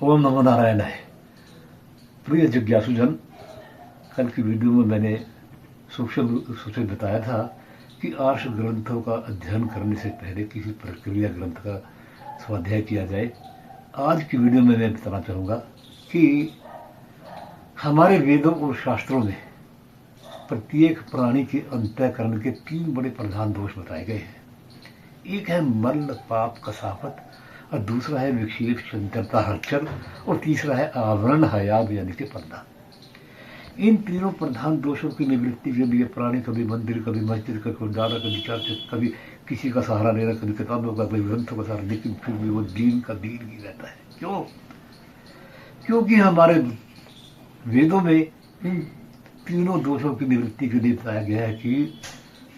ओम नमो नारायण है। प्रिय जिज्ञासुजन, कल की वीडियो में मैंने सूक्ष्म रूप से बताया था कि आर्ष ग्रंथों का अध्ययन करने से पहले किसी प्रक्रिया ग्रंथ का स्वाध्याय किया जाए। आज की वीडियो में मैं बताना चाहूँगा कि हमारे वेदों और शास्त्रों में प्रत्येक प्राणी के अंतःकरण के 3 बड़े प्रधान दोष बताए गए हैं। एक है मल, पाप, कसावत, और दूसरा है विक्षेप, चंचलता, हलचल, और तीसरा है आवरण, हयाब यानी कि पर्दा। इन तीनों प्रधान दोषों की निवृत्ति के लिए प्राणी कभी मंदिर, कभी मस्जिद, कभी गुरुद्वारा, कभी चर्च, कभी किसी का सहारा ले रहा, कभी किताबों का, कभी ग्रंथों का सहारा, लेकिन फिर भी वो दीन का दीन ही रहता है। क्यों? क्योंकि हमारे वेदों में इन तीनों दोषों की निवृत्ति के लिए बताया गया है कि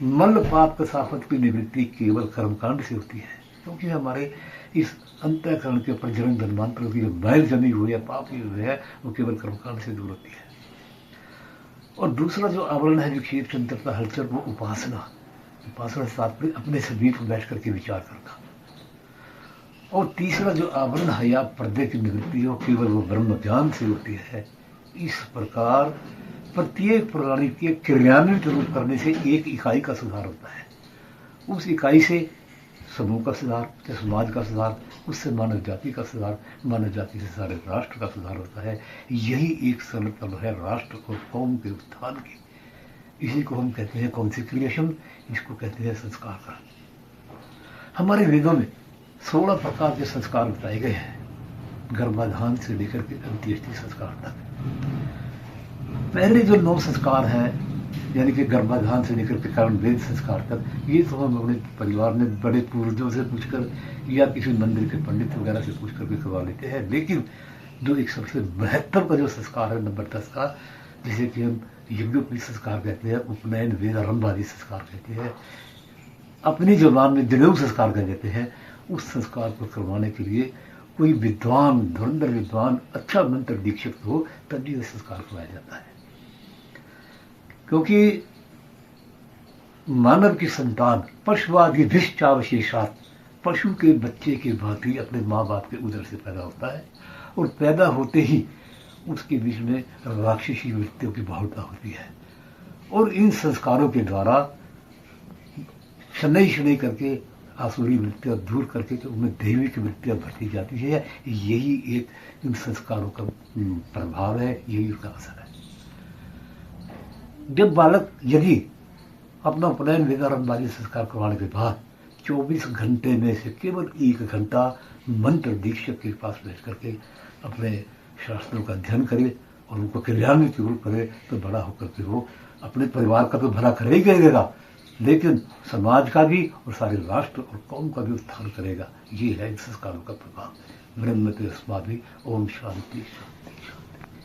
मल, पाप, कसावत की निवृत्ति केवल कर्मकांड से होती है। क्योंकि हमारे इस अंतःकरण के ऊपर जन्म जन्मांतरों की जो मैल जमी हुई है, पाप हुई है, वो केवल कर्मकांड से दूर होती है। और दूसरा जो आवरण है, विक्षेप, चंचलता, हलचल, वो उपासना साथ में अपने समीप बैठ करके विचार करना। और तीसरा जो आवरण है या पर्दे की निवृत्ति हो, केवल वो ब्रह्म ज्ञान से होती है। इस प्रकार प्रत्येक प्राणी के क्रियान्वित रूप करने से एक इकाई का सुधार होता है। उस इकाई से समूह का सुधार, समाज का सुधार, उससे मानव जाति का सुधार, मानव जाति से सारे राष्ट्र का सुधार होता है। यही एक सरल तल है राष्ट्र और कौम के उत्थान की। इसी को हम कहते हैं कॉन्सिक्रिएशन, इसको कहते हैं संस्कार का। हमारे वेदों में 16 प्रकार के संस्कार बताए गए हैं, गर्भाधान से लेकर के अंत्येष्टि संस्कार तक। पहले जो 9 संस्कार हैं, यानी कि गर्भाधान से लेकर के कारण वेद संस्कार तक, ये तो हम अपने परिवार में बड़े पूर्वजों से पूछकर या किसी मंदिर के पंडित वगैरह से पूछ कर भी करवा लेते हैं। लेकिन जो एक सबसे महत्व का जो संस्कार है, नंबर 10 का, जिसे कि हम यज्ञोपवीत संस्कार कहते हैं, उपनयन, वेद आरंभ आदि संस्कार कहते हैं, अपनी जुबान में जनेऊ संस्कार कह देते हैं, उस संस्कार को करवाने के लिए कोई विद्वान, धुरंधर विद्वान, अच्छा मंत्र दीक्षित हो, तभी यह संस्कार करवाया जाता है। क्योंकि मानव की संतान पशुवादिभिश्चावशेषात्, पशु के बच्चे के भांति अपने माँ बाप के उदर से पैदा होता है, और पैदा होते ही उसके बीच में राक्षसी वृत्तियों की बहुलता होती है। और इन संस्कारों के द्वारा शनै शनै करके आसुरी वृत्तियाँ दूर करके तो उनमें दैविक वृत्तियाँ भरती जाती है। यही एक इन संस्कारों का प्रभाव है, यही उसका असर है। जब बालक यदि अपना उपनयन, वेदारंभ आदि संस्कार करवाने के बाद 24 घंटे में से केवल 1 घंटा मंत्र दीक्षक के पास बैठ करके अपने शास्त्रों का अध्ययन करे और उनको क्रियान्वित रूप करे, तो बड़ा होकर के वो अपने परिवार का तो भला करे ही करेगा, लेकिन समाज का भी और सारे राष्ट्र और कौम का भी उत्थान करेगा। ये है इन संस्कारों का प्रभाव। ब्रह्म तस्मादि। ओम शांति शांति शांति।